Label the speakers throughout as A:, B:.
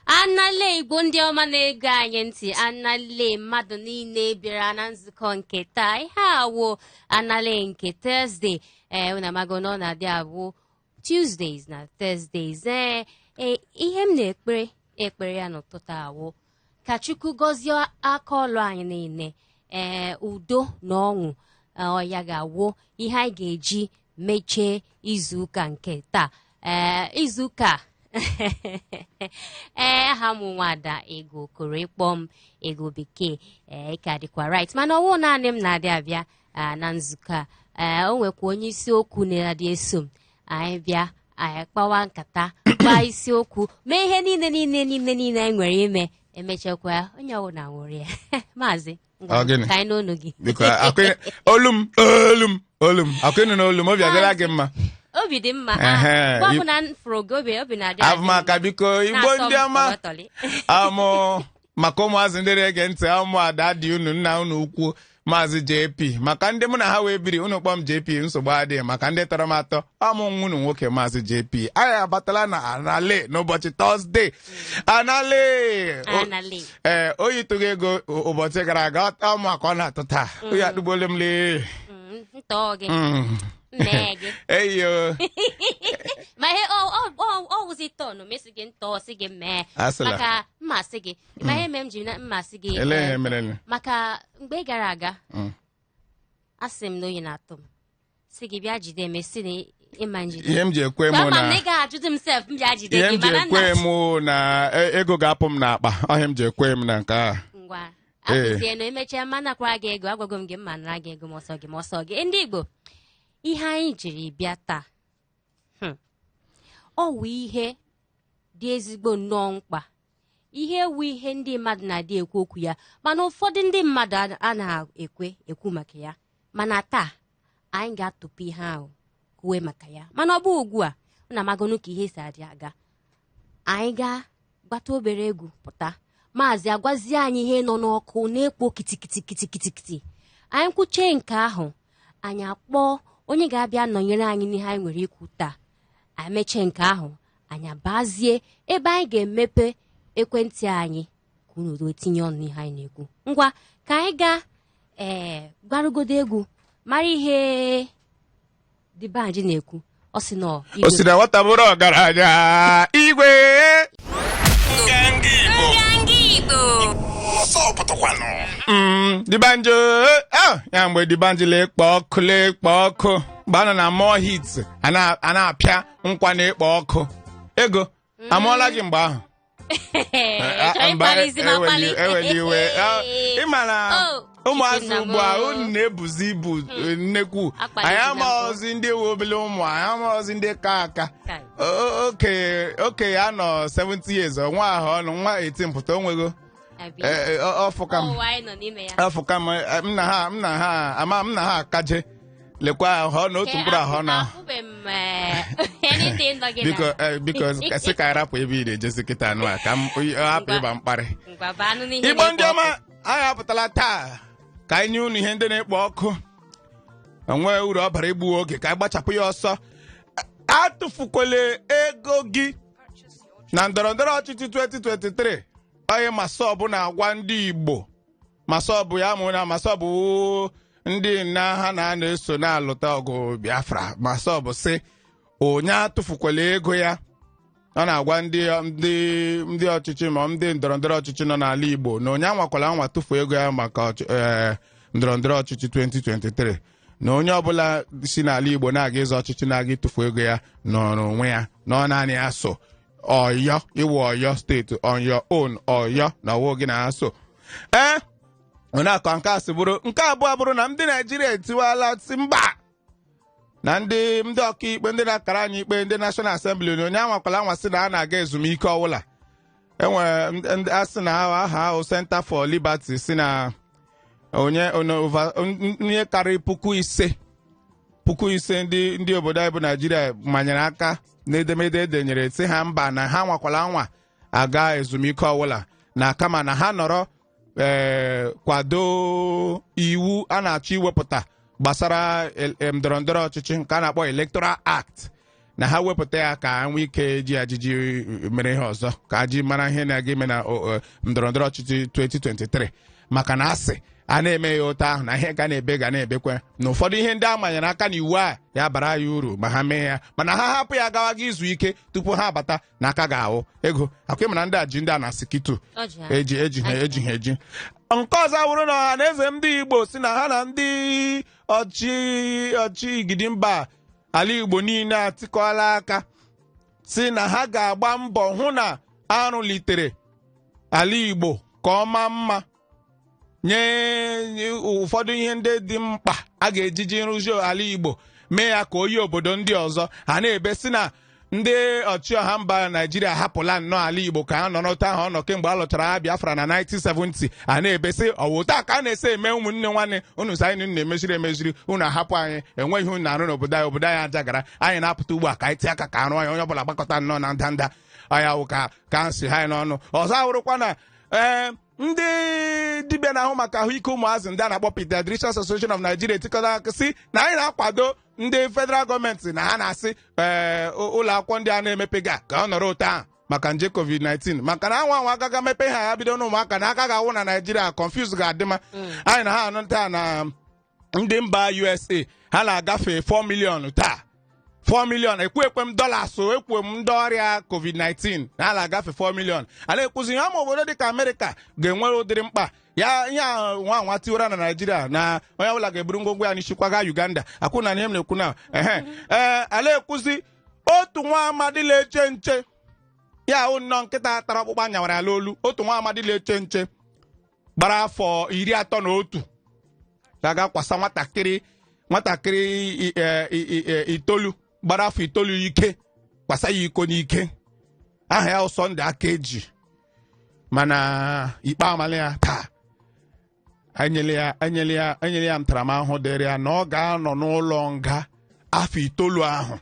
A: Anale Igbo ndị ọma na-ege anyị ntị, anale mmadụ niile bịara na nzukọ nke taa. Ihe awụ anale nke Thursday. Una mago no na dia awụ Tuesdays na Thursdays. Ihe m na-ekpere ya n'ụtụtụ awụ ka Chukwu gọzie aka ọlụ anyị niile. Udo na ọṅụ ya ga-awụ ihe anyị ga-eji mechie izuụka nke taa. Izuụka aha m nwada ego koro ịkpọ m ego bekee ka dịkwa right, mana ọwụ naanị m na-adị abịa na nzukọ a. O nwekwa onye isiokwu na-adị eso m, anyị bịa anyị kpawa nkata gbaa isiokwu mee ihe niile anyị nwere ime, emechakwa onye ọwụ na nwụrụ ya. Maazị ka anyị n'onu gị olu m akụnụ n'olu m obi adịla gị mma. Obi dị mma. Gbapụ na frogo obi na-adị
B: maka biko Igbo ndị ọma maka ụmụazị ndị na-ege ntị, ụmụ ada dị unu nna unu ukwu Maazị JP, maka ndị mụ na ha wee biri unu kpọm JP nsogbu adịghị, maka ndị tọrọ m atọ ọmụ nwunu nwoke Maazị JP. Anyị abatala na anale n'ụbọchị Tọzdee. Anale oyi tụghị ego ụbọchị gara aga, ọmụ aka ọ na-atụ taa oyi atụgbole m lee eyo
A: ma ihe ọ wụzi tọnụ mesi gị ntọ si gị mee maka mmasị gị. Ma ihe mere m ji mmasị gị maka mgbe gara aga asị m na oyi na-atụ m, si gị bịa jide m, si na ịma njide
B: ihe m ji ekwe m na
A: ihe
B: m ji ekwe m na ego ga-apụ m n'akpa, ọhịa m ji ekwe m na nke a.
A: Ngwa akụzie na emechaa mma nakwara gị ego, agwago m gị mma nara gị ego ma ọsọ gị. Ndị Igbo, ihe anyị jiri bịa taa ọ wụ ihe dị ezigbo nnọọ mkpa, ihe wụ ihe ndị mmadụ na-adị ekwu okwu ya, mana ụfọdụ ndị mmadụ a na-ekwu maka ya. Mana taa anyị ga-atụpụ ihe ahụ kwuwe maka ya, mana ọ bụ ugbu a na amagonu ka ihe si adị aga. Anyị ga-gbata obere egwu pụta, maazị agwazie anyị ihe nọ n'ọkụ na-ekpo kitikitikitikitikiti. Anyị kwuchee nke ahụ, anyị akpọọ onye ga-abịa nọnyere anyị n'ihe anyị nwere ikwu taa. Anyị mechie nke ahụ, anyị abazie ebe anyị ga-emepe ekwentị anyị ka unu tinye ọnụ n'ihe anyị na-ekwu. Ngwa ka anyị gaa gbarugodo egwu mara ihe dịbanji na-ekwu. Ọ sị na
B: nwata bụrụ ọgaranya igwe Dibanjo ya mgbe Dibanji lekpo ọkụ mgbe a nọ na more hits a na-apịa nkwa na-ekpo ọkụ. Ego amụọla gị mgbe ahụ? Eweli iwe ịma na ụmụazị ugbu a unu na-ebuzi ibu nnekwu. Anyị amaghịzi ndị ewu obele ụmụ, anyị amaghịzi ndị ka aka. Okenye anọ 70 years nwa ahụ ọnụ nwa 18 pụta onwego ọfụka m na ha akaje lekwa ahụ na otu mkpụrụ ahụ na biko sị ka arapụ ebe ị na-ejesi kịta anụ a ka m hapụ ịba mkparị. Igbo ndị ọma, anyị apụtala taa ka anyị nye unu ihe ndị na-ekpo ọkụ. Onwe uru ọ bara igbu oge ka anyị gbachapụ ya ọsọ. Atụfukwele ego gị na ndọrọndọrọ ọchịchị 2023. Onye masọbụ na-agwa ndị Igbo, masọbụ ya mụ na masọbụ ndị nna ha na-eso na-alụta ọgụ Biafra. Masọbụ sị onye atụfukwala ego ya. Ọ na-agwa ndị ọchịchị ma ndị ndọrọndọrọ ọchịchị nọ n'ala Igbo na onye anwakwala anwa tụfu ego ya maka ndọrọndọrọ ọchịchị 2023, na onye ọbụla si n'ala Igbo na-aga ịzọ ọchịchị na-aga ịtụfu ego ya nọrọ onwe ya, na ọ naanị ya so Ọyọ iwu Ọyọ steeti on your own Ọyọ na ọwụ gị na-aso. Onye akọ nke asị bụrụ nke abụọ bụrụ na ndị Naijiria etiwala si mba na ndị ọkaikpe ndị na-akara anyị ikpe ndị National Assembly na onye anwakwala anwa sị na a na-aga ezumike ọwụla. Enwere asị na aha ahụ Center for Liberty si na onye karịrị puku ise ndị obodo anyị bụ Naijiria manyere aka n'edemede edenyere sị ha mba na ha nwakwala anwa aga ezumike ọwụla, na kama na ha nọrọ kwado iwu a na-achọ iwepụta gbasara ndọrọndọrọ ọchịchị nke a na-akpọ Electoral Act, na ha wepụta ya ka nwee ike ji ajiji mere ihe ọzọ ka ji mara ihe na-aga ime na ndọrọndọrọ ọchịchị 2023 maka na asị a na-eme ya ụtọ ahụ na ihe ga na-ebekwa na ụfọdụ ihe ndị a manyere aka n'iwu a ya bara ya uru ma ha mee ya mana ha hapụ ya gawa gị izu ike tupu ha abata n'aka ga-ahụ ego akwa ịmara ndị a ji ndị a na sikitu eji ha eji nke ọzọ wụrụ na ọha na eze ndị Igbo si na ha na ndị ọchị igidimba ala Igbo niile atịkọla aka si na ha ga-agba mbọ hụ na arụlitere ala Igbo ka ọ maa mma nye ụfọdụ ihe ndị dị mkpa a ga-ejiji nrụzi ala Igbo mee ya ka o yi obodo ndị ọzọ ha na-ebe si na ndị ọchịọha mba Naijiria hapụla nnọọ ala Igbo ka ha nọ n'otu ahụ ọ nọ kemgbe a lụchara ha Biafra na 1970 a na-ebe sị ọwụta ka a na-ese eme ụmụnne nwanne unu si anyị na-emeziri emeziri unu ahapụ anyị enweghị unu na-arụ n'obodo anyị obodo anyị ajagara anyị na-apụta ugbu a ka anyị tie aka ka arụ anyị onye ọbụla gbakọta nnọọ na ndanda ọya wụ ka nsi ha n'ọnụ ọzọ awụrụkwa na ndị dibịa na-ahụ maka ahụike ụmụazị ndị a na-akpọ Pediatricians Association of Nigeria etikọta aka sị na anyị na-akwado ndị federal gọọmenti na ha na-asị ụlọ akwụkwọ ndị a na-emepega ka ọ nọrọ ụtọ ahụ maka nje COVID-19 maka na anwa agaga mepe ha ya bido n'ụmụaka na aka ga-awụ na Naijiria confuse ga-adịma anyị na ha anụ taa na ndị mba USA ha na-agafe 4 million taa 4 million ekwe m dollars ekwe m ndị ọrịa COVID-19 na ala agafe 4 million ala ekwuzi ihe ama obodo dịka Amerịka ga-enwere ụdịrị mkpa ya ihe nwa tiwara na Naijiria na onye ọbụla ga-eburu ngwongwo ya n'ishikwaga Uganda akwụ na ihe m na-ekwu na ala ekwuzi otu nwa amadi na-eche nche ya hụ nnọọ nkịta tara ọkpụkpa nyawara ala olu otu nwa amadi na-eche nche gbara afọ 31 ga-aga kwasa nwatakịrị itoolu gbara afọ 9 ike kwasa ya iko n'ike aha ya ụsọ ndị aka eji mana ikpe amala ya taa enyere ya ntaramahụhụ dịrị ya na ọ ga-anọ n'ụlọ nga afọ 9 ahụ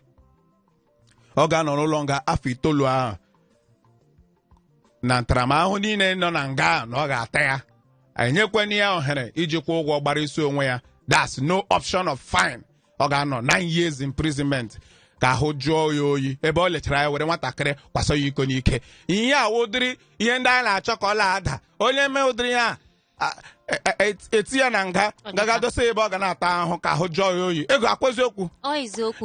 B: ọ ga-anọ n'ụlọ nga afọ 9 ahụ na ntaramahụhụ niile nọ na nga na ọ ga-ata ya enyekwana ya ohere iji kwụọ ụgwọ gbara isi onwe ya that's no option of fine ọ ga-anọ 9 years imprisonment ka ahụ jụọ ya oyi ebe ọ lechara ya were nwatakịrị kwasa ya iko n'ike ihe a wụdịrị ihe ndị anyị na-achọ ka ọ na-ada onye mee ụdịrị ya eti ya na nga gaga dosa ebe ọ ga na-ata ahụ ka ahụ jụọ ya oyi ego akwazi okwu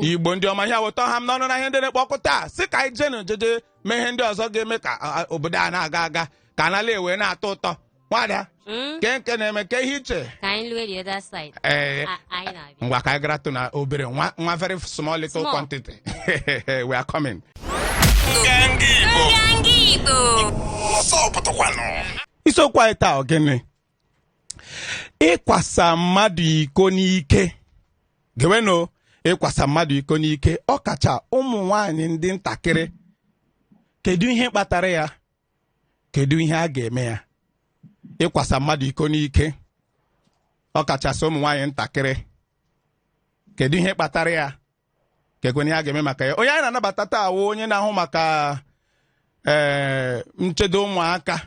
B: Igbo ndị ọma ihe weta ha m n'ọnụ na ihe ndị na-ekpe ọkụ taa si ka anyị jee jeje mee ihe ndị ọzọ ga-eme ka obodo a na-aga aga ka anala ewe na-atọ ụtọ nwada nke na-eme ka ihe iche ngwa ka anyị gara tụ na obere nwa very small little quantity we are coming. Isiokwu anyị taa ogene ịkwasa mmadụ iko n'ike geweno ịkwasa mmadụ iko n'ike ọkacha ụmụ nwanyị ndị ntakịrị kedu ihe kpatara ya kedu ihe a ga-eme ya ịkwasa mmadụ iko n'ike ọkachasị ụmụ nwanyị ntakịrị kedu ihe kpatara ya kekwe ihe a ga-eme maka ya onye anyị na-anabata taa awụ onye na-ahụ maka nchedo ụmụaka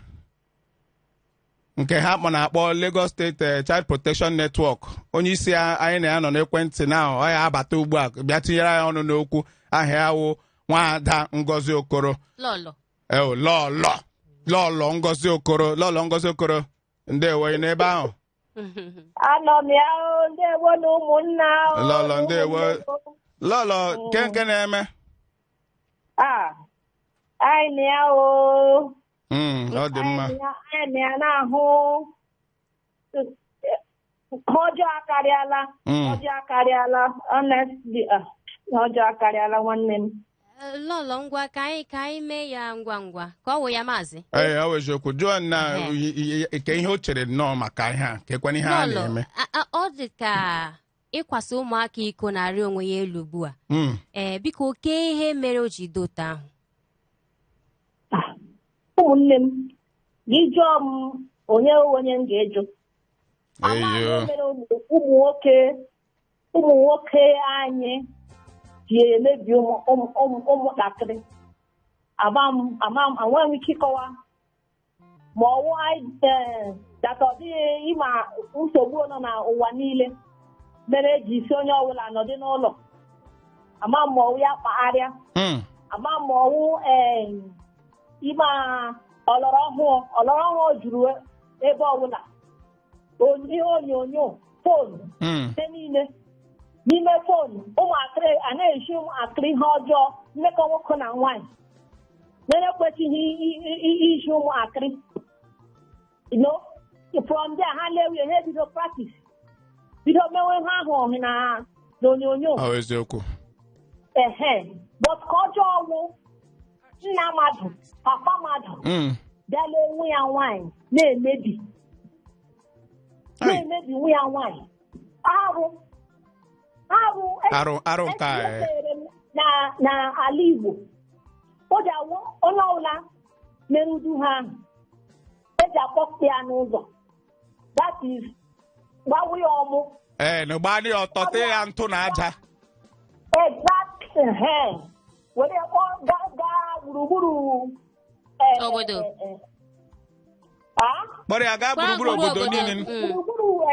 B: nke ha na-akpọ Lagos State Child Protection Network onye isi anyị na ya nọ n'ekwentị na ọ ya abata ugbu a bịa tinyere ya ọnụ n'okwu aha ya wụ Nwaada Ngozi Okoro lọlọ Ngozi Okoro ndewo n'ebe ahụ
C: anọ m ya ndewo na ụmụnna
B: lọlọ ndewo lọlọ nke na-eme
C: anyị na ya
B: ọ dị mma
C: anyị na ya na-ahụ ọjọọ akarịala honestly ọjọọ akarịala nwanne m
A: lọlọ ngwa ka anyị mee ya ngwa ngwa ka ọ wụ ya maazị
B: ee ọ weziokwu jụọ na ke ihe o chere nnọọ maka ihe a kekwana ihe a na-eme
A: ọ dị ka ịkwasa ụmụaka iko na-arị onwe ya elu ugbu a biko oke ihe mere o ji dote ahụ
C: ụmụnne m gị jụọ m onye m ga-eju mere ụmụ nwoke anyị ji emebi ụmụntakịrị enweghị m ike ịkọwa ma ọwụ data ọ dịghị ịma nsogbu nọ n'ụwa niile mere eji isi onye ọbụla nọdị n'ụlọ ama mmọnwụ ya kpagharịa ama mmọnwụ ime ọlọrọ ọhụụ juru ebe ọbụla ihe onyonyo fonu site niile n'ime fonu ụmụakịrị a na-eji ụmụakịrị ihe ọjọọ mmekọ nwoke na nwaanyị na-ekwesịghị iji ụmụakịrị from there ha lewe ihe bido practice bido mewe ha ahụ na onyonyo
B: eziokwu
C: but ka ọjọọ ọgwụ nna mmadụ papa mmadụ bịala nwe ya nwaanyị na-emebi nwe ya nwaanyị
B: arụ nke
C: na ala Igbo o ji awụ onye ọbụla mere udu ha ahụ eji akpọpụ ya n'ụzọ that is gbawe ya ọmụ
B: na gbadị ọtọte ya ntụ na aja
C: were gaa gburugburu
A: obodo
B: kpọrọ ya gaa gburugburu obodo niile
C: gburugburu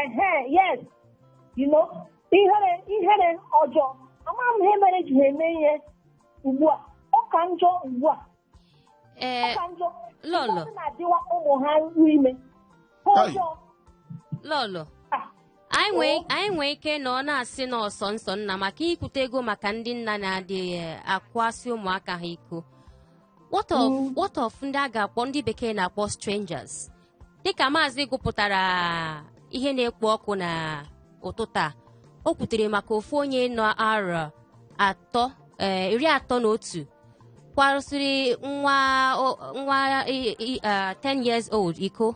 C: yes ihere ọjọọ ama m ihe mere ji eme ihe ugbu a ọ ka njọ ugbu a ọ ka njọ
A: lọlọ
C: na-adịwa ụmụ ha ime ọjọọ
A: lọlọ anyị nwee ike na ọ na-asị na ọsọ nsọ nna maka ikwute ego maka ndị nna na-adịghị akwasị ụmụaka ha iko what of ndị a ga-akpọ ndị bekee na-akpọ strangers dịka maazị gụpụtara ihe na-ekpo ọkụ na ụtụtụ a o kwutere maka ofu onye nọ arọ 31 kwarụsịrị nwa 10 years old iko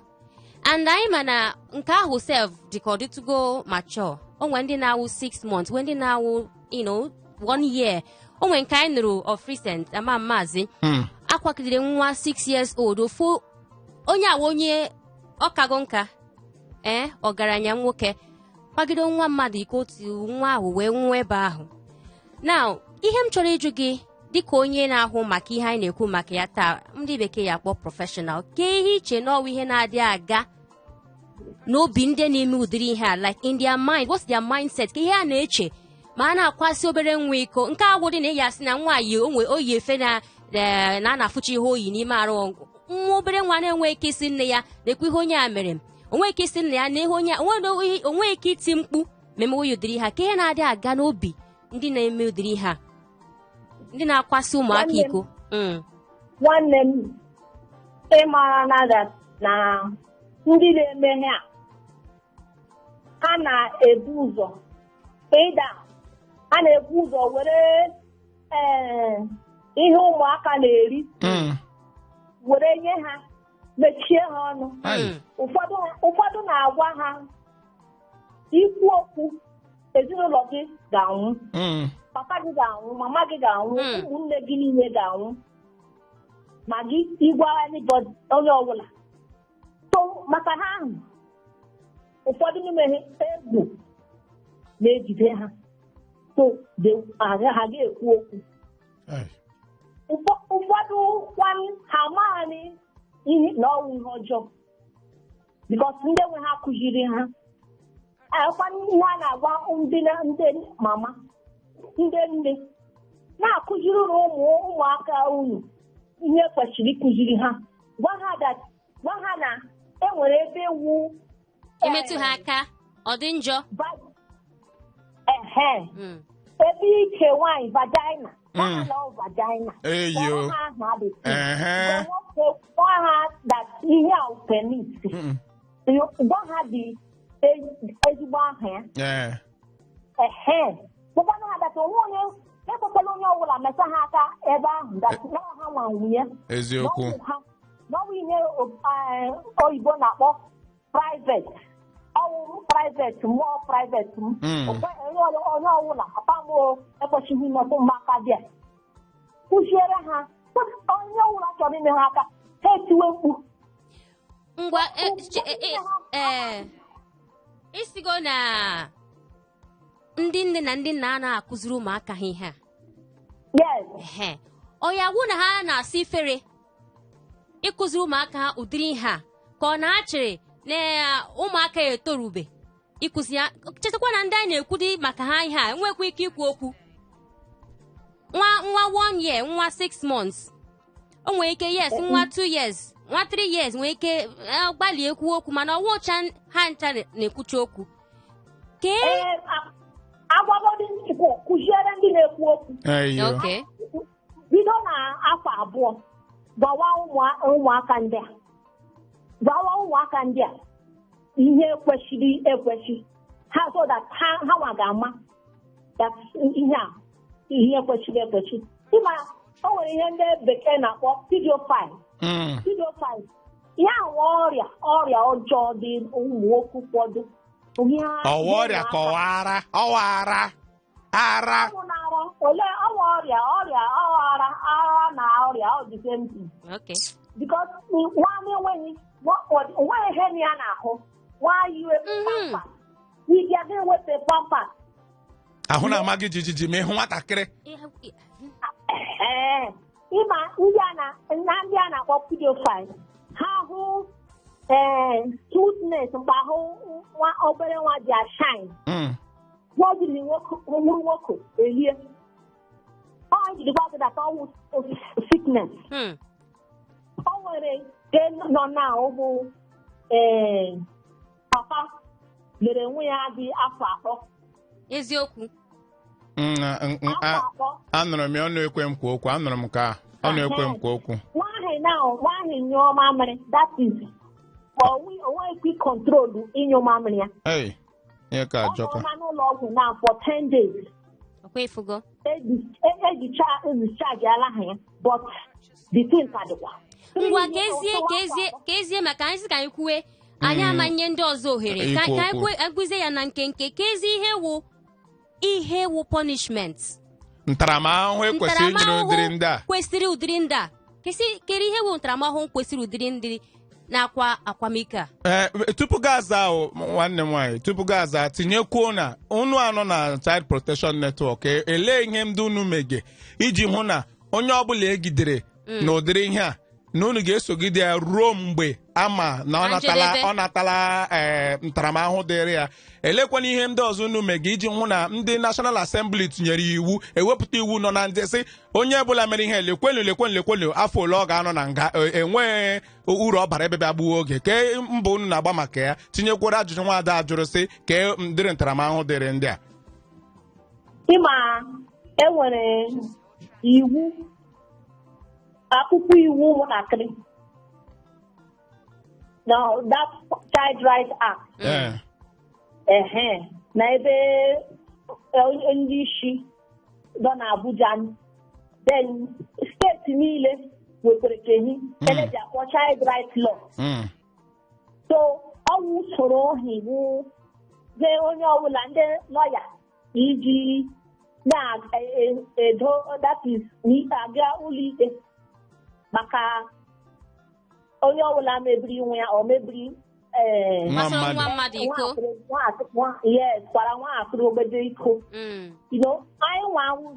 A: and anyị ma na nke ahụ sef dịka ọ dịtụgo mature onwe ndị na-awụ 6 months nwe ndị na-awụ 1 year onwe nke anyị nụrụ of recent ama maazị akwagidere nwa 6 years old ofu onye awa onye ọkago nka ọgaranya nwoke kwagide nwa mmadụ iko otu nwa ahụ wee nwụọ ebe ahụ now ihe m chọrọ ịjụ gị dịka onye na-ahụ maka ihe anyị na-ekwu maka ya taa ndị bekee ya akpọ professional kee ihe iche n'ọwa ihe na-adị aga n'obi ndị na-eme ụdịrị ihe a like in their mind what's their mindset ka ihe a na-eche ma a na-akwasị obere nwa iko nke agwụ dị na eyi asị na nwaanyị oyi efe na a na-afụcha ihe oyi n'ime arụ nwa obere nwa na-enwe ike isi nne ya na-ekwu ihe onye a mere m onwe ike isi nna ya na ihe onwe ike iti mkpu meme oyi ụdịrị ha ka ihe na-adị aga n'obi ndị na-eme ụdịrị ha ndị na-akwasị ụmụaka iko
C: nwanne m ịmara na ndị na-eme ha na-ebu ụzọ ha na-ebu ụzọ were ihe ụmụaka na-eri were nye ha mechie ha ọnụ ụfọdụ na-agwa ha ikwu okwu ezinụlọ gị ga-anwụ papa gị ga-anwụ mama gị ga-anwụ ụmụnne gị niile ga-anwụ ma gị ịgwara onye ọbụla so maka ha ahụ ụfọdụ n'ime egwu na-ejide ha so ha ga-ekwu okwu ụfọdụ ha amaghị ihe na ọnwụ ihe ọjọọ bikos ndị nwe ha kụziri ha ihe a na-agwa ndị mama ndị nne na-akụziri ụmụaka unu ihe kwesịrị ịkụziri ha gwa ha na enwere ebe ewu
A: emetụ ha aka ọ dị njọ
C: ebe ike nwaanyị vagina vagina gwa ha that ihe a permit gwa ha dị ezigbo aha ya gbakwana ha data onwe onye ekwekwala onye ọbụla mesa ha aka ebe ahụ ha nwa nwunye
B: eziokwu
C: n'ọnwụ ihe oyibo na-akpọ private ọwụ private mmụọ private m onye ọbụla papa m ekwesịghị imetụ maka bịa kụziere ha onye ọbụla chọrọ ime ha aka ha etiwe mkpu
A: ngwa isigo na ndị nne na ndị nna a na-akụziri ụmụaka ha ihe a ọ ya wụ na ha na-asa ifere ịkụziri ụmụaka ha ụdịrị ihe a ka ọ na-achịrị na ụmụaka ya etorube ịkụzi ya chetakwa na ndị anyị na-ekwu dị maka ha ihe a enwekwa ike ikwu okwu nwa 1 year, nwa 6 months. O nwere ike yes, nwa 2 years, nwa 3 years nwere ike gbalị ekwu okwu mana ọwụcha ha ncha na-ekwucha okwu.
C: Agwagodi Igbo kụziere ndị na-ekwu okwu.
A: Okay.
C: Bido na afọ abụọ gbawa ụmụaka ndị a ihe kwesịrị ekwesị ha so that ha nwa ga-ama that ihe kwesịrị ekwesị. Ịma o nwere ihe ndị bekee na-akpọ pedophile. Ihe ahụ ọrịa ọjọọ dị ụmụ nwoke ụfọdụ.
B: Ọrịa kọwara ọwara ara.
C: Ole ọrịa ara na ọrịa ọ dị same thing.
A: Okay.
C: Because nwaanyị enweghị ihe ya na-ahụ. Nwaanyị pampa. Ị ga-eweta pampa.
B: Ahụ na-ama gị jijiji ma ịhụ nwatakịrị.
C: Ịma ndị a na-akpọ pedophile ha hụ smoothness mgbe ahụ obere nwa ji ashine. Jiri nwụrụ nwoke elie ọ jiri gwa that ọwụ sickness. O nwere nke nọ na ụmụ papa lere nwe ya dị afọ 3.
A: Eziokwu.
B: Anụrụ m ya ọ na-ekwe m kwa okwu. Anụrụ m ka ọ na-ekwe m kwa okwu.
C: Nwaanyị nyụọ mamịrị that is onweghị control ịnyụ mamịrị ya.
B: Ihe ka ajọka.
C: Ọ nọ n'ụlọ ọgwụ na for 10 days.
A: Okwefugo.
C: Ejichaji ala ha ya but the thing ka dịkwa.
A: Ngwa kezie maka anyị sị ka anyị kwuwe anyị amanye ndị ọzọ ohere ka anyị agụzie ya na nkenke kezi ihe wụ punishment.
B: Ntaramahụhụ ekwesịrị inyere ụdịrị ndị a.
A: Kwesịrị ụdịrị ndị a. Kere ihe wụ ntaramahụhụ kwesịrị ụdịrị ndị na-akwa akwamiko a.
B: Tupu gị aza ahụ nwanne m nwaanyị tupu gị aza tinyekwuo na unu anọ na Child Protection Network elee ihe ndị unu mege iji hụ na onye ọbụla egidere na ụdịrị ihe a na unu ga-esogide ya ruo mgbe ama na ọ natala ntaramahụhụ dịrị ya. Elekwana ihe ndị ọzọ unu mege iji hụ na ndị National Assembly tinyere iwu ewepụta iwu nọ na ndị sị onye ọbụla mere ihe lekwenu afọ ole ọ ga-anọ na nga enweghị uru ọ bara ebe bịa gbuo oge ke mbụ unu na-agba maka ya tinyekwara ajụjụ nwaada ajụrụ sị ka ndịrị ntaramahụhụ dịrị ndị a.
C: Ịma enwere iwu akwụkwọ iwu ụmụntakịrị that Child Rights Act. Na ebe ndị isi nọ n'Abuja then steeti niile nwekwara kehi eleji akpọ Child Rights Law. So ọwụ usoro iwu onye ọbụla ndị lọya iji na-edo that is aga ụlọikpe maka onye ọbụla mebiri nwe ya ọ mebiri
A: nwa mmadụ iko.
C: Yes, kwara nwa akụrụ ogbedo iko. Anyị nwa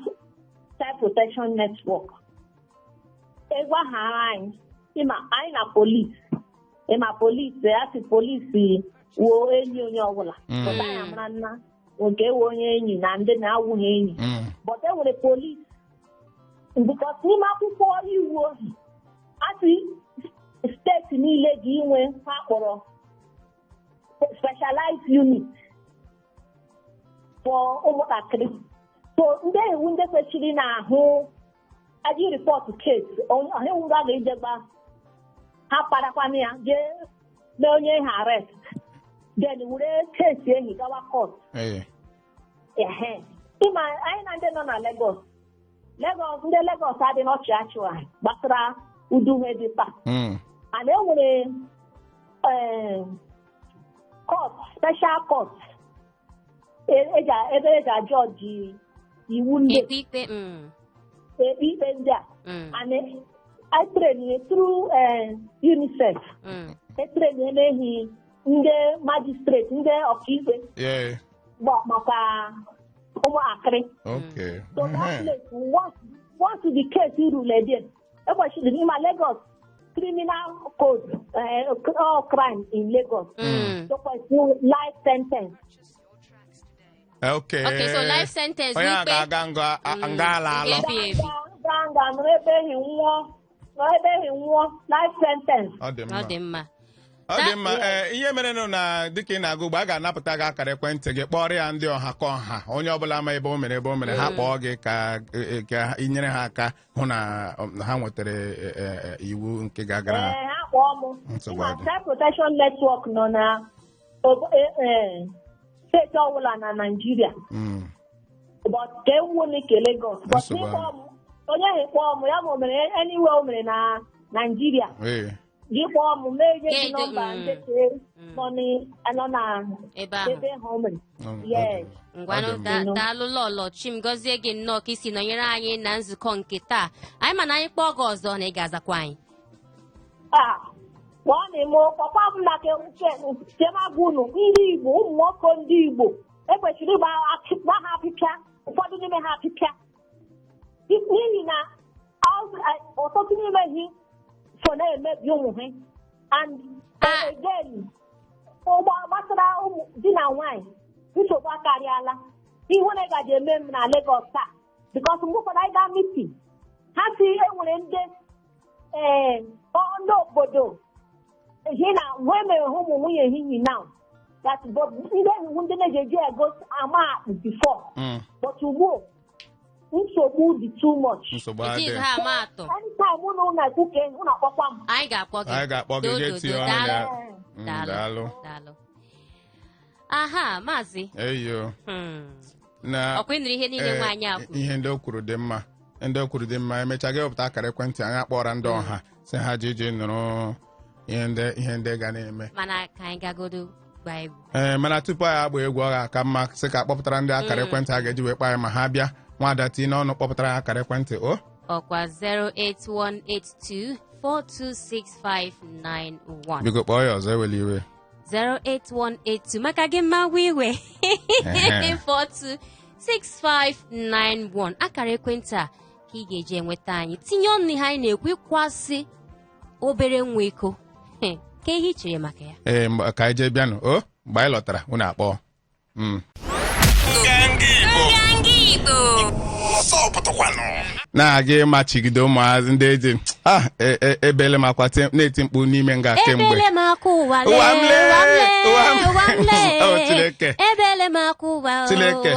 C: Child Protection Network egwa ha anyị anyị na polisi ịma polisi asị polisi wuo enyi onye ọbụla pụta ya mara nna nke ewe onye enyi na ndị na-awụghị enyi but enwere polisi because n'ime akwụkwọ iwu ohi asị steeti niile ji inwe ha kpọrọ specialized unit for ụmụntakịrị. So ndị iwu ndị kwesịrị na-ahụ aji report case onye iwu ga-ejegba ha parakwana ya jee mee onye ha arrest then were case ehi gawa court. Ịma anyị na ndị nọ na Lagos ndị Lagos adị n'ọchị achụ anyị gbasara uduhe dị taa. And enwere court special court ebe eji ajọji iwu ndị
A: ekpe
C: ikpe ndị a. And I train through UNICEF. Etreni emeghị ndị magistrate ndị ọkaikpe maka ụmụakịrị. So that place once the case rule again everybody in Lagos criminal code all crime in Lagos so for life sentence
B: Okay.
A: Okay, so life sentence.
B: Onye a ga-aga nga ala ala.
C: Ga nọrọ ebe ehi nwụọ life sentence.
B: Ọ dị
A: mma.
B: Ọ dị mma. Ihe mere nụ na dịka ị na-agụ ugbo a ga-anapụta gị akara ekwentị gị kpọrọ ya ndị ọha ka ọha onye ọbụla ma ebe o mere ha kpọọ gị ka inyere ha aka hụ na ha nwetara iwu nke ga-agara ha.
C: Ha kpọọ m. Child Protection Network nọ na steeti ọbụla na Naịjirịa. But ka ewu n'ike Lagos. But onye ahụ kpọọ m ya ma o mere anywhere o mere na Naịjirịa. Gị kpọọ m mee ihe dị nọmba ndete nọ na ebe ha o mere. Yes.
A: Ngwanụ daalụ lọlọ Chim gọzie gị nnọọ ka isi nọnyere anyị na nzukọ nke taa. Anyị ma na anyị kpọọ gị ọzọ na ị ga-azakwa anyị.
C: Kpọọ na ime papa m na kemagwa unu ndị Igbo ụmụ nwoke ndị Igbo ekwesịrị ịgba ha apịpịa ụfọdụ n'ime ha apịpịa n'ihi na ọtụtụ n'ime ha so na-emebi ụmụ ha and again gbasara di na nwaanyị nsogbu akarịala ihu na gaji eme m na Lagos taa because mgbe ụfọdụ anyị gaa meeting ha si enwere ndị obodo ihe na wee mere ụmụ nwunye hinyi now that ndị ehiwu ndị na-ejeji ego ama akpụ before but ugbu nsogbu dị too much.
A: Anytime
C: ụnụ na-ekwuke ụnụ akpọkwa m.
A: Anyị ga-akpọ gị
B: ga-eti ọnụ ya.
A: Daalụ. Aha, Maazị.
B: Eyo.
A: Ọkwa ịnụrụ ihe niile nwaanyị a kwuru.
B: Ihe ndị o kwuru dị mma emechaa gị wepụta akara ekwentị anyị akpọrọ ndị ọha si ha jiji nụrụ ihe ndị ga na-eme.
A: Mana ka anyị gagodo gbaa egwu.
B: Mana tupu anyị agba egwu ọ ga-aka mma sị ka akpọpụtara ndị akara ekwentị a ga-eji wee kpaa anyị ma ha bịa nwada tii n'ọnụ kpọpụtara ya akara ekwentị
A: ọkwa 08182426591.
B: biko kpọọ ya ọzọ eweli iwe
A: 08182 maka gị mmanwụ iwe 426591 akara ekwentị a ka ị ga-eji enweta anyị tinye ọnụ ihe anyị na-ekwu ịkwasị obere nwa iko ka ihe chere maka ya
B: ka anyị jee bịanụ mgbe anyị lọtara unu akpọọ na-aga ịmachigide ụmụazị ndị eji ebele m akwa na-eti mkpu n'ime nga kemgbe
A: ebele m akwa ụwa
B: Chineke
A: ebele m akwa ụwa
B: Chineke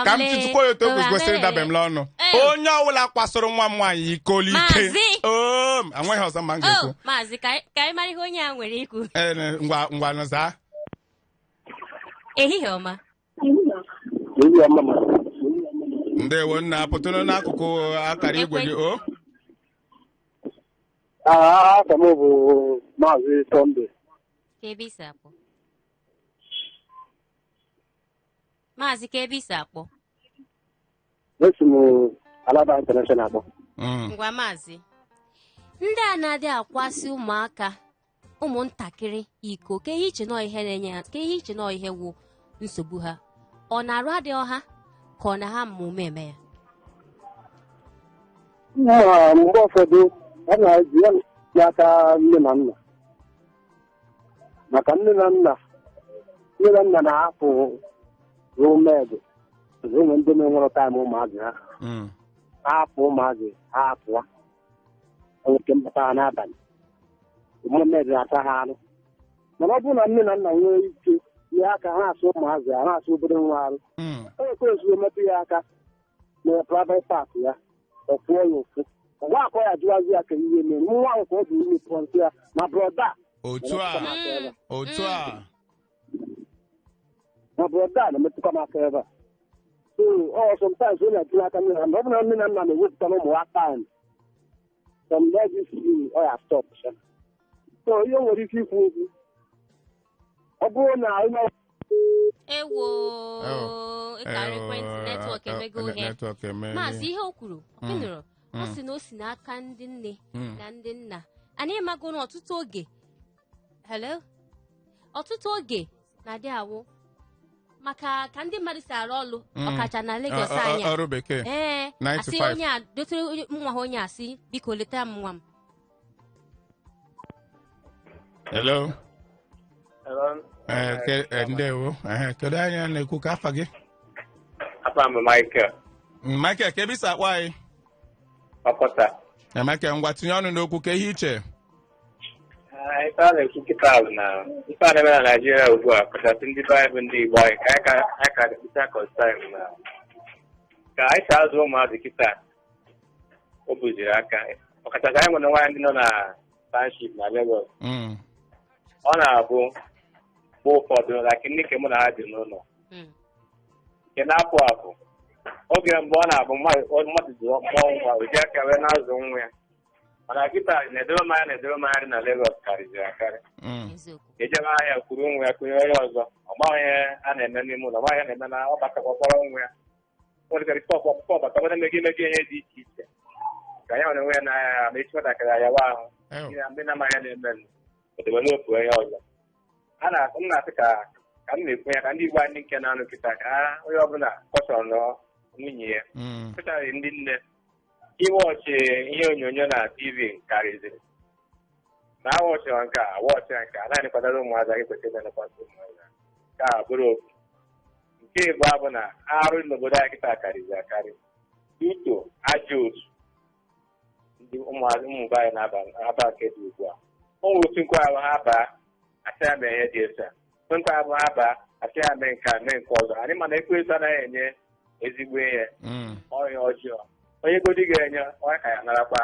B: ka m tụtụkwa ya otu kwesịrị dabe m n'ọnụ onye ọbụla kwasoro nwa m nwaanyị iko ike enweghị ọzọ ma m ga-ekwu
A: Maazị ka anyị mara ihe onye a nwere ikwu
B: ngwa nọza
A: ehihie ọma
B: ndewo nna pụtụrụ n'akụkụ akara igwe gị
D: aka m bụ Maazị Sunday.
A: Ka ebe isi akpọ Maazị ka ebe isi akpọ
D: esi m Alaba International akpọ.
A: Ngwa Maazị ndị a na-adị akwasị ụmụaka ụmụntakịrị iko ka ihe iche nọ ihe na-enye ha ka ihe iche nọ ihe wụ nsogbu ha ọ na-arụ adị ọha ka ọ na ha mmụme eme ya
D: mgbe ụfọdụ a na-eji ya aka nne na nna maka nne na nna na-ahapụ rụmedụ enwe ndị na-enwere taịm ụmụazị ha hapụ ụmụazị ha apụwa nke mbata ha n'abalị rụmedụ na-ata ha arụ mana ọ bụrụ na nne na nna nwere ike ihe aka ha asụ ụmụazị ha asụ obere nwa arụ onwekwa ozugbo metụ ya aka na private park ya ọkwụọ ya ofu ọgwa akọ ya jụwazi ya ka ihe mere nwa ahụ ka ọ bụ ime pọntụ ya na broda na-emetụkwa m aka ebe a sometimes onye etinye aka nne na nna ọ bụ na nne na nna na-ewepụta na ụmụ ha taịm some ladies ọ ya stop so ihe nwere ike ikwu okwu ọ bụrụ na
A: ewo ịkara ekwentị netwọk emego ihe Maazị ihe o kwuru ịnụrụ ọ sị na o si n'aka ndị nne na ndị nna anyị mago na ọtụtụ oge na-adị awụ maka ka ndị mmadụ si arụ ọrụ ọkacha na Lagos anya
B: ọrụ bekee
A: asị onye a dotere nwa ha onye asị biko leta m nwa m
B: Hello Ndewo. Kedụ anya na-ekwu ka afa gị?
E: Afa m Michael.
B: Michael, ka ebe isi akpọ anyị?
E: Ọkọta.
B: Michael, ngwa tinye ọnụ n'okwu ka ihe iche.
E: Ife a na-ekwu kịta bụ na ife a na-eme na Naịjirịa ugbu a kachasị ndị Baịbụl ndị Igbo anyị ka anyị ka dịpụta kọnstaịm na ka anyị si azụ ụmụazị kịta o buziri aka ọkachasị anyị nwere nwaanyị ndị nọ na township na Lagos. Ọ na-abụ mgbe ụfọdụ na ndị nke mụ na ha dị n'ụlọ nke na-apụ apụ oge mgbe ọ na-abụ mmadụ ji mụọ nwa o ji aka wee na-azụ nwa ya mana kịta na-edoro mmanya dị na Lagos karịziri akarị ejebe ahịa kwuru nwa ya kụnye onye ọzọ ọgbaghị a na-eme n'ime ụlọ ọgbaghị na-eme na ọbata kpọkpọrọ nwa ya nwerekarị pọpọ bata were mege ihe dị iche iche ka ya nwere nwe ya n'ahịa ma echi nwatakịrị ayawa ahụ ndị na-amaghị na-eme odebere ofu onye ọzọ m na-asị ka m na-ekwu ya ka ndị Igbo anyị nke na-anụ kịta ka onye ọbụla kọchọrọ nwunye ya kpụtarị ndị nne iwe ọchị ihe onyonyo na TV karịziri na awọchịra nke a awọchịra nke a naanị kwadoro ụmụazị anyị kwesịrị ịlekwasị ụmụazị ka a bụrụ ofu nke ịbụ abụ na arụ n'obodo anyị kịta karịziri akarị uto ajọ otu ndị ụmụba anyị na-aba nke dị ugbu a o nwere otu nkwa ahụ ha baa asị ya mee ihe dị etu a nkwa ahụ ha baa asị ya mee nke a mee nke ọzọ anyị mana ekwensu anaghị enye ezigbo ihe ọhịa ọjọọ onye godi ga-enye ọnya ka ya narakwa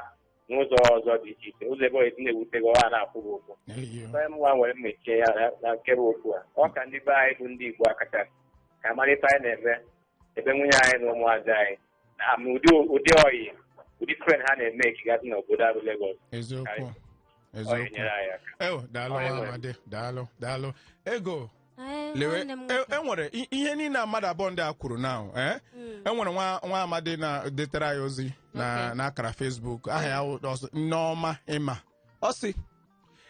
E: n'ụzọ ọzọ dị iche iche ụzọ ebe onye na-ewute gị ọha na-akwụ gị ụkwụ onye mwa nwere mmechie ya na nke bụ okwu a ọ ka ndị be anyị bụ ndị Igbo akachasị ka amalite anyị na-eme ebe nwunye anyị na ụmụazị anyị na ụdị ọyị ụdị tren ha na-eme ekigasị n'obodo abụ Lagos
B: daalụ ego lewe enwere ihe niile mmadụ abụọ ndị a kwuru na enwere nwa amadi na-detere anyị ozi na akara Facebook aha ya Nneọma Ịma ọ sị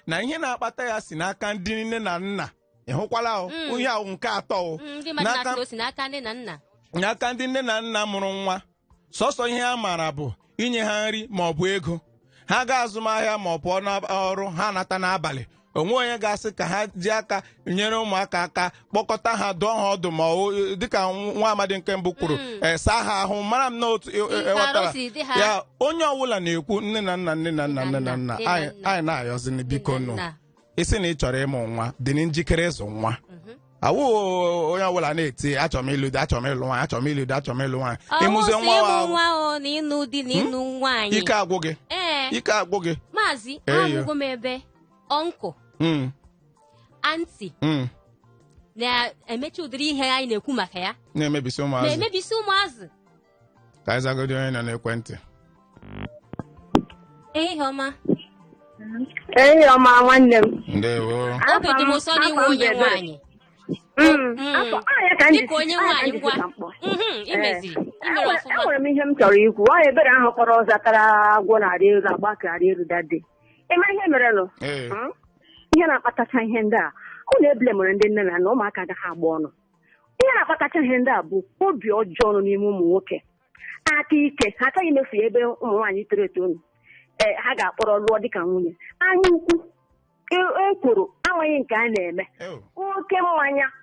B: na ihe na-akpata ya si n'aka ndị nne na nna ịhụkwala ihe ahụ nke atọ n'aka ndị nne na nna mụrụ nwa sọsọ ihe ha maara bụ inye ha nri ma ọ bụ ego ha gaa azụmahịa ma ọ pụọ n'ọrụ ha nata n'abalị onwe onye ga-asị ka ha ji aka nyere ụmụaka aka kpọkọta ha dụọ ha ọdụ ma dịka nwa amadi nke mbụ kwuru saa ha ahụ mara m n'otu ewetara ya onye ọbụla na-ekwu nne na nna anyị na-ayọzini biko nụ isi na ị chọrọ ịmụ nwa dị na njikere ịzụ nwa awụ onye ọbụla na-eti achọrọ m ịlụ nwaanyị ịmụzie nwa ike agwụ gị
A: maazị ahụgo m ebe ọnkụ anti na-emechi ụdịrị ihe anyị na-ekwu maka ya
B: na-emebisi
A: ụmụazị
B: ka anyị zagodi onye nọ n'ekwentị.
A: Ehihie
C: ọma nwanne m.
B: Ndewo.
A: Obi dị m ụsọ n'iwu onye nwaanyị. Dịka onye nwaanyị ngwa imeziri imere ọfụma.
C: Enwere m ihe m chọrọ ikwu. Ọ ebere ahụ kpọrọ zatara agwọ narị elu agbakari elu dade. Ịma ihe mere nụ? Ihe na-akpatacha ihe ndị a ọ na-ebule mere ndị nne na nna ụmụaka agaghị agba ọnụ. Ihe na-akpatacha ihe ndị a bụ obi ọjọọ nọ n'ime ụmụ nwoke. Aka ike ha achọghị imefu ebe ụmụ nwaanyị toro eto unu ha ga-akpọrọ lụọ dịka nwunye. Anya ukwu ekworo amaghị nke a na-eme oke mmanya ọ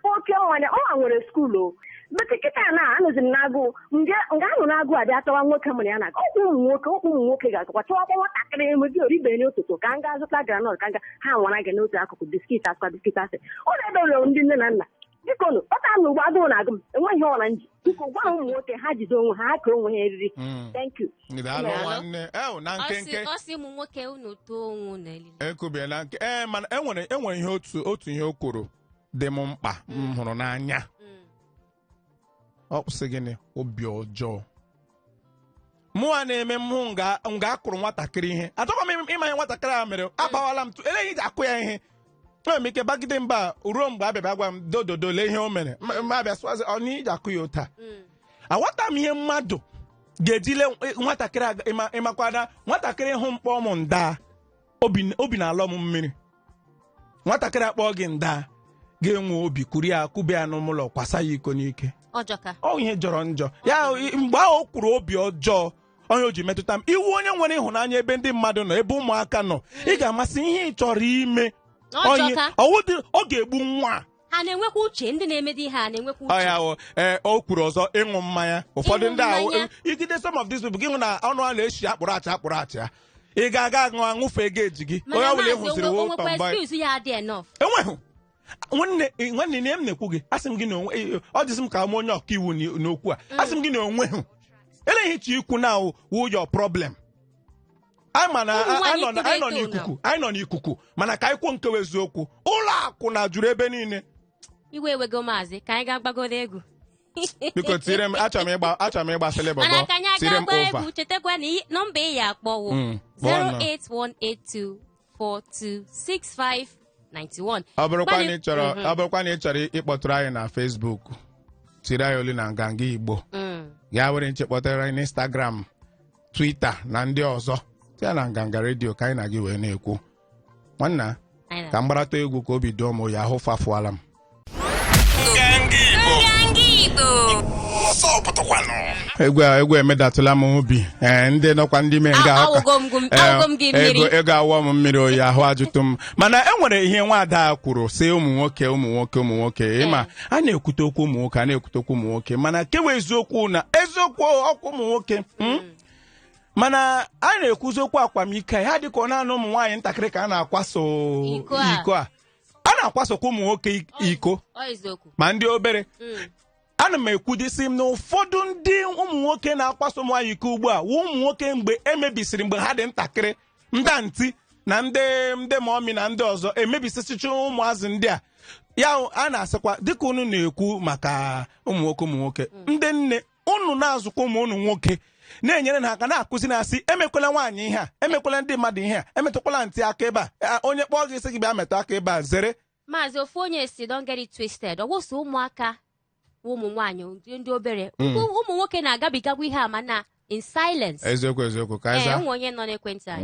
C: nwere skuulu bekịta na anụzi m n'agụụ nga anụ n'agụụ adị atọwa nwoke mụrụ ya na ọkwụ ụmụ nwoke ga-atọkwa chọwakwa nwatakịrị enweghị oribe n'ụtụtụ ka m gaa zụta granọt ka ha nwara gị n'otu akụkụ biskit asị ọ na-ebe ndị nne na nna biko nụ ọta na ugbo agụụ na-agụ m enweghị ọra nji biko gwa ụmụ nwoke ha jide onwe ha ka onwe ha eriri. Thank you.
B: Ekwubiela nke mana enwere ihe otu ihe o kwuru dị m mkpa m hụrụ n'anya ọ kwụsị gịnị obi ọjọọ mụa na-eme mụ nga akụrụ nwatakịrị ihe achọkwa m ịma ihe nwatakịrị a mere agbawala m eleghị iji akụ ya ihe enwere m ike bagide mba ruo mgbe abịa gwa m dododole ihe o mere ma abịa sụwazi ọnụ iji akụ ya ụta aghọta m ihe mmadụ ga-ejile nwatakịrị ịmakwada nwatakịrị hụ mkpọ ụmụ nda obi na-alọ m mmiri nwatakịrị akpọ gị nda ga-enwe obi kuri ya kụbe ya n'ụlọ kwasa ya iko n'ike ọ ihe jọrọ njọ ya mgbe ahụ o kwuru obi ọjọọ onye o ji metụta m iwu onye nwere ịhụnanya ebe ndị mmadụ nọ ebe ụmụaka nọ ị ga-amasị ihe ị chọrọ ime ọ ga-egbu nwa
A: ha na-enwekwa uche ndị na-emedi ha na-enwekwa uche
B: o kwuru ọzọ ịṅụ mmanya ụfọdụ ndị ahụ igide some of these people gị hụ na ọnụ a na-eshi akpụrụ achị ya ị ga-aga aṅụfe ego eji gị onye ọbụla ịhụsịrị enweghị nwanne na m na-ekwu gị asị m gị na onwe ọ dịsị m ka m onye ọka iwu n'okwu a asị m gị na onweghị eleghị iche ikwu na wụ your problem anyị nọ n'ikuku mana ka anyị kwuo nke eziokwu ụlọ akụ na juru ebe niile
A: iwe ewego maazị ka anyị ga-agbagodo egwu
B: biko tire m achọrọ m ịgba selebọbọ tire m ova
A: chetakwa na nọmba ị ya akpọwo 08182426591
B: ọ bụrụkwa na ị chọrọ ịkpọtụrụ anyị na Facebook tiri anyị olu na nganga Igbo ya were nchekpọtara anyị n'Instagram Twitter na ndị ọzọ ya na nganga redio ka anyị na gị wee na-ekwu nwanna ka m gbarata egwu ka obi dụọ m ya ahụ fafuola m egwu emedatụla m obi ndị nọkwa ndị me nga ego awọ m mmiri oyi ahụ ajụtụ m mana e nwere ihe nwaada kwuru si ụmụ nwoke ịma a na-ekwute okwu ụmụ nwoke a na-ekwute okwu ụmụ nwoke mana kewa eziokwu na eziokwu ọkwa ụmụ nwoke mana a na-ekwuzi okwu akwamiko ha dịka ọ naanị ụmụ nwaanyị ntakịrị ka a na-akwaso iko a na-akwasokwa ụmụ nwoke iko ma ndị obere ana m ekwudisi m na ụfọdụ ndị ụmụ nwoke na-akwaso ụmụ nwaanyị iko ugbu a ụmụ nwoke mgbe emebisiri mgbe ha dị ntakịrị ndị ntị na ndị mọmị na ndị ọzọ emebisichicha ụmụazị ndị a ya a na-asịkwa dịka unu na-ekwu maka ụmụ nwoke ndị nne unu na-azụkwa ụmụ unu nwoke na-enyere ha aka na-akụzi na-asị emekwala nwaanyị ihe a emekwala ndị mmadụ ihe a emetụkwala ntị aka ebe a onye kpọọ gị isi gị bịa metụ aka ebe a zere
A: maazị ofu onye si don't get it twisted ọwụsọ ụmụaka ụmụ nwaanyị ndị obere ụmụ nwoke na-agabigagwa ihe ama na in silence
B: eziokwu ka ịza
A: nwe onye nọ n'ekwentị anyị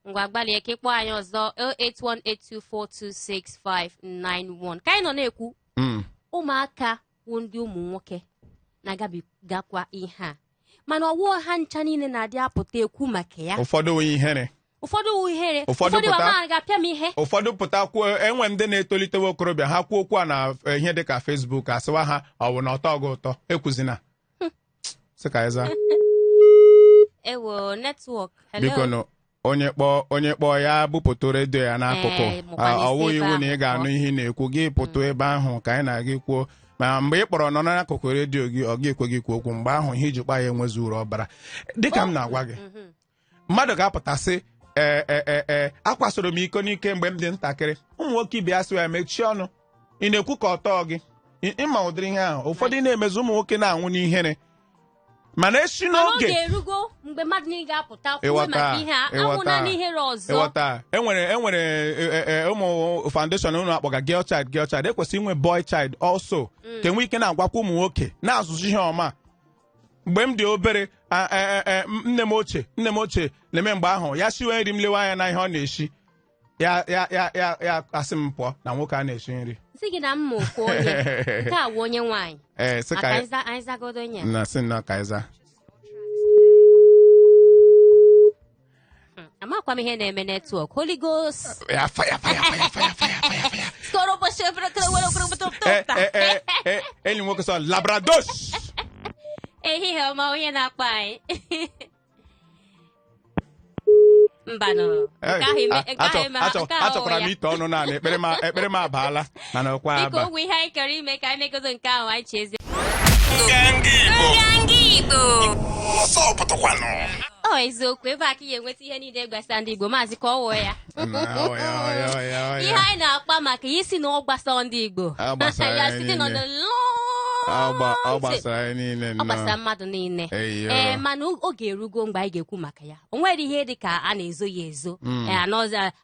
A: ngwa gbalịa ka ịkpọ anyị ọzọ 08182426591 ka anyị nọ na-ekwu ụmụaka wụ ndị ụmụ nwoke na-agabigakwa ihe a mana ọwụ ha ncha niile na-adị apụta ekwu maka ya
B: ụfọdụ ihere ụfọdụ
A: ga-apịa m ihe
B: ụfọdụ pụta kwuo enwe ndị na-etolitewe okorobịa ha kwuo okwu a na ihe dịka Facebook asịwa ha ọ bụ na ọtọ gị ụtọ ekwuzina sị ka ịza
A: ewo netwọk
B: biko na onye kpọọ ya bupụta redio ya n'akụkụ ọwụ iwu na ị ga-anụ ihe ị na-ekwu gị pụta ebe ahụ ka anyị na gị kwuo ma mgbe ị kpọrọ nọ n'akụkụ redio gị ọ ga-ekwe gị kwuo okwu mgbe ahụ ihe ijikpa ya enwezuru ọbara dịka m na-agwa gị mmadụ ga-apụtasị akwasoro m iko n'ike mgbe m dị ntakịrị ụmụ nwoke ibe ya sị ya mechie ọnụ ị na-ekwu ka ọtọ gị ịma ụdịrị ihe ahụ ụfọdụ na-emezu ụmụ nwoke na-anwụ n'ihere mana esi n'oge
A: erugo mgbe mmadụ niile ga-apụta kwuo maka ihe a anwụna n'ihere ọzọ
B: ịghọta enwere ụmụ foundation unu akpọga girl child ekwesịrị inwe boy child also ka enwe ike na-agwakwa ụmụ nwoke na-azụzi ihe ọma mgbe m dị obere nne m ochie na-eme mgbe ahụ ya shiwe nri m lewe anya na ihe ọ na-eshi ya asị m pụọ na nwoke a na-eshi nri
A: sị gị na mma ofu onye nke a wụ onye nwaanyị anyị zagodo onye
B: na sị na ka ịza
A: amakwa m ihe na-eme netwọk Holy Ghost
B: enyi nwoke sọ labrados
A: ehihie ọma onye na-akpọ anyị mbanụ
B: achọkwara m ite ọnụ naanị ekpere m abaala mana ọkwa aba
A: biko ogwe ihe anyị kere ime ka anyị megodo nke ahụ anyị chezie ọ eziokwu ebe a ka ị ga-enweta ihe niile gbasara ndị Igbo maazị ka ọ wụọ ya ihe anyị na-akpa maka isi na ọ gbasara ndị Igbo ya site
B: ọ gbasara niile
A: ọ gbasara mmadụ niile mana oge erugo mgbe anyị ga-ekwu maka ya o nwere ihe dị ka a na-ezo ya ezo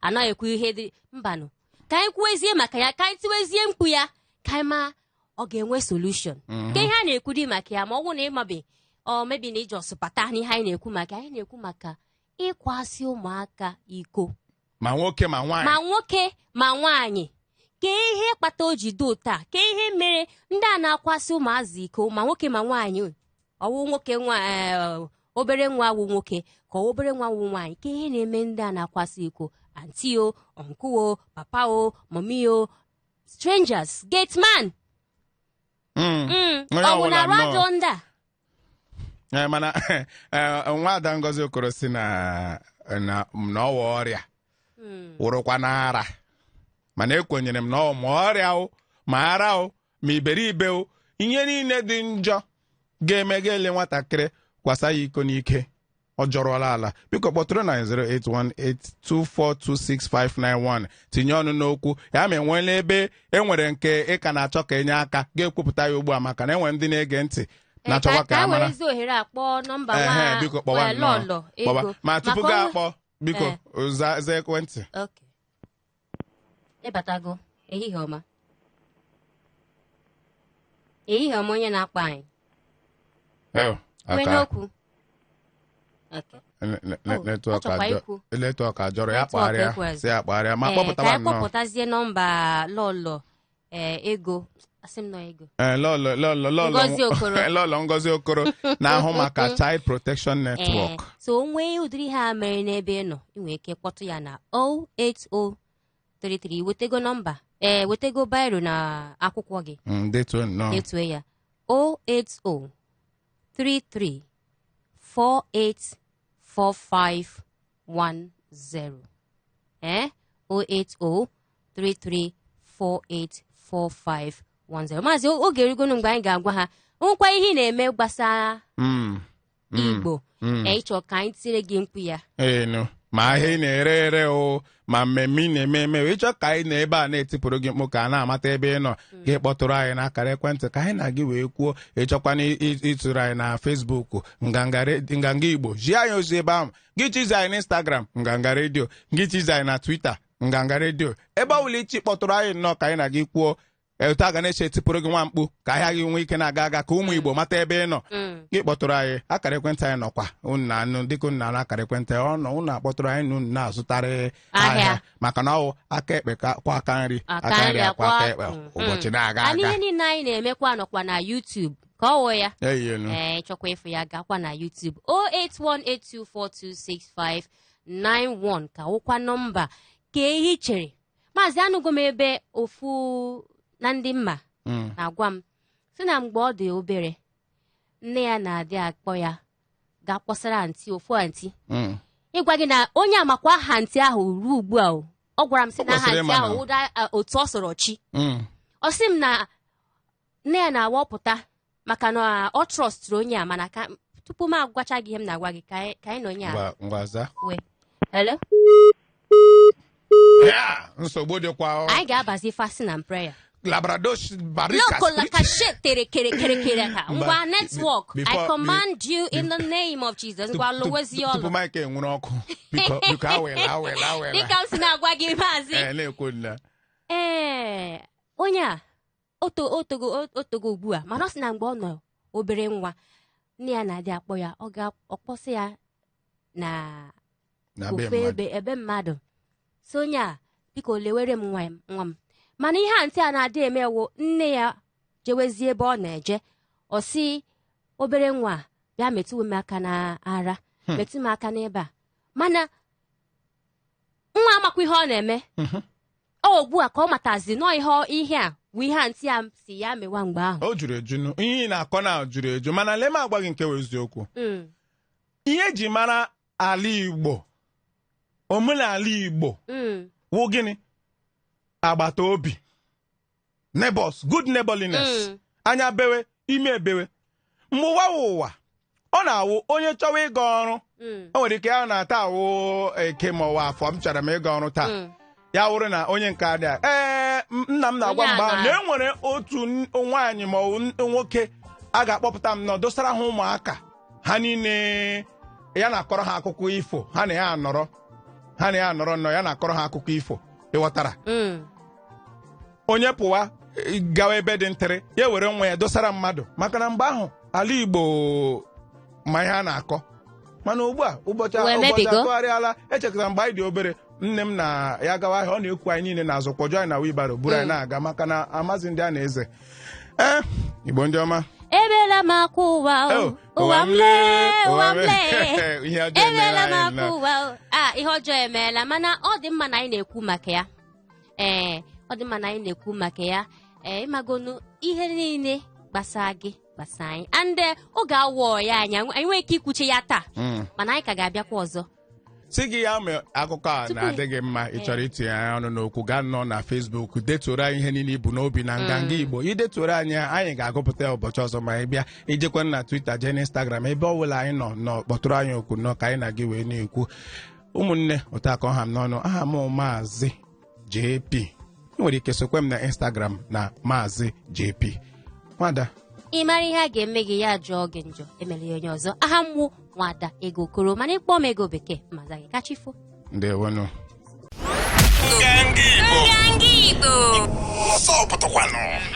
A: anaghị ekwu ihe dị mbanụ ka anyị kwuezie maka ya ka anyị tiwezie mkpu ya ka anyị ma ọ ga-enwe solution ka ihe a na-ekwu dị maka ya ma ọ bụrụ na ịmabe mebi na iji ọsụpata n'ihe anyị na-ekwu maka anyị na-ekwu maka ịkwasị ụmụaka iko
B: ma nwoke ma
A: nwaanyị ka ihe kpata o ji do taa ka ihe mere ndị a na-akwasị ụmụazị iko ma nwoke ma nwaanyị ọwụ nwoke obere nwa wụ nwoke ka obere nwa wụ nwaanyị ka ihe na-eme ndị a na-akwasị iko auntie o, uncle o, papa o, mommy o, strangers, gate man. Ọ bụ na radio ndị a?
B: Mana nwa Ada Ngozi Okoro si na ọwa ọrịa wụrụkwa n'ara, mana ekwenyere m na ọ ma ọrịa o ma ara o ma iberibe o, ihe niile dị njọ ga-eme ga-ele nwatakịrị kwasa ya iko n'ike ọ jọrọla ala. Biko kpọtụrụ na 08182426591 tinye ọnụ n'okwu ya ma enweela ebe enwere nke ị ka na-achọ ka enye aka ga-ekwupụta ya ugbu a, maka na enwere ndị na-ege ntị na-achọkwa ka amara. Biko kpọwa nnọọ ma tupu gị akpọ biko za ekwentị.
A: Ịbatago ehihie ọma. Ehihie ọma onye na-akpọ anyị. Okwu.
B: Netwọk ajọrọ ya kpagharịa si ya kpagharịa ma kpọpụtawa nnọọ.
A: Ka kpọpụtazie nọmba lọlọ ego asị m nọ ego.
B: Lọlọ Ngozi Okoro na-ahụ maka Child Protection Network.
A: So onwe ụdịrị ha mere n'ebe nọ ị nwere ike kpọtụ ya na 08033 wetego nọmba wetego biro na akwụkwọ gị detuo ya 08033484510 08033484510. Maazị oge erugonu mgbe anyị ga-agwa ha nwekwa ihe ị na-eme gbasara Igbo ịchọ ka anyị tire gị mkpu ya
B: ma ahịa ị na-ere ere o ma mmemme ị na-eme eme ịchọ ka anyị na ebe a na-etipụrụ gị mkpu ka a na-amata ebe ị nọ gị kpọtụrụ anyị n'akara ekwentị ka anyị na gị wee kwuo. Ịchọkwana ịtụrụ anyị na Facebook nganga Igbo ji anyị ozi ebe ahụ, gị chizi anyị na Instagram nganga redio, gị chizi anyị na Twitter nganga redio. Ebe ọ bụla ichi kpọtụrụ anyị nnọọ ka anyị na gị kwuo etu a ga na-eche etipụrụ gị nwa mkpu ka ahịa gị nwee ike na-aga aga ka ụmụ Igbo mata ebe ị nọ. Gị kpọtụrụ anyị akara ekwentị anyị nọkwa unu dịka unu na akara ekwentị unu akpọtụrụ anyị na unu na-azụtarị ahịa maka na ọwụ aka ekpe kwa aka nri aka nri akwa aka ekpe ụbọchị na-aga aga.
A: Ihe niile anyị na-emekwa nọkwa na YouTube ka ọ wụ ya chọkwa ịfụ ya gakwa na YouTube 08182426591 ka wụkwa nọmba ka ehi chere. Maazị anụgo m ebe ofu na ndị mma na-agwa m si na mgbe ọ dị obere nne ya na-adị akpọ ya ga-akpọsara antị ofu antị ịgwa gị na onye amakwa aha ntị ahụ ruo ugbu a ọ gwara m sị na aha ntị ahụ ụda otu ọ sọrọ chi. Ọ sị m na nne ya na-awọpụta maka na ọ trọstụrụ onye a, mana tupu m agwacha gị ihe m na-agwa gị ka anyị na onye a hello
B: nsogbu dịkwa
A: anyị ga-abazi fasting and prayer. Ngwa network, I command you in the name of Jesus. Ngwa lowezi ọlụ.
B: Tupu Mike enwere ọkụ. Biko awela.
A: Dịka m si na-agwa gị maazị. Onye a otogo ugbu a mana ọ sị na mgbe ọ nọ obere nwa nne ya na-adị akpọ ya ọ ga-akpọsị ya na ofe ebe mmadụ. So onye a biko lewere m nwa m mana ihe a ntị a na-adị emewo nne ya jewezie ebe ọ na-eje ọ sị obere nwa bịa metụ m aka na ara metụ m aka n'ebe a, mana nwa amakwa ihe ọ na-eme ugbu a ka ọ matazi nọ ihe a bụ ihe a ntị a si ya mewa mgbe ahụ
B: o juru eju ihe ị na-akọ na juru eju, mana lee m agwa gị nke wee eziokwu. Ihe eji mara ala Igbo omenala Igbo wụ gịnị? Agbata obi, neighbors, good neighborliness. Anya bewe ime ebewe. Mgbe ụwa ọ na-awụ onye chọwa ịga ọrụ o nwere ike ya na-ata awụ eke ma ọwa afọ m chọrọ m ịga ọrụ taa ya wụrụ na onye nke adị nna m na-agwa mgbe ahụ na enwere otu nwaanyị ma nwoke a ga-akpọpụta m nọ dosara ha ụmụaka ha niile ya na-akọrọ ha akụkọ ifo ha na ya anọrọ nọ ya na-akọrọ ha akụkọ ifo ịghọtara. Onye pụwa gawa ebe dị ntịrị ya were nwa ya dosara mmadụ maka na mgbe ahụ ala Igbo ma ihe a na-akọ, mana ugbu a ụbọchị atụgharịala. Echekọtara mgbe anyị dị obere nne m na ya gawa ahịa ọ na-ekwu anyị niile na-azụ kpọjọ anyị na wibaro buru anyị na-aga maka na amazi ndị a na-eze. Igbo ndị ọma
A: ebela m akwa ụwa m lee ebela m akwa ụwa ihe ọjọọ emeela mana ọ dị mma na anyị na-ekwu maka ya ọ dị mma na anyị na-ekwu maka ya ịmagonu ihe niile gbasara gị gbasara anyị and oge awọ ya anyị nwere ike ikwuche ya taa mana anyị ka ga-abịakwa ọzọ
B: si gị ya mee akụkọ a na-adịghị mma ị chọrọ itinye ya ọnụ n'okwu gaa nọ na Facebook detụrụ anyị ihe niile ibu n'obi na nganga Igbo idetụrụ anyị ga-agụpụta ya ụbọchị ọzọ ma anyị bịa ijekwa na Twitter jee na Instagram ebe ọ bụla anyị nọ kpọtụrụ anyị okwu nọ ka anyị na gị wee na-ekwu ụmụnne ụtakọ ha m n'ọnụ aha m Maazị JP ị nwere ike sokwe m na Instagram na Maazị JP nwada
A: ị mara ihe a ga-eme gị ya jụọ gị njọ emere ya onye ọzọ aha mmụ nwada ego okoro mana ịkpọ m ego bekee maza gị kachifo
B: ndewonu
F: Nganga Igbo
B: ọsọ pụtakwanụ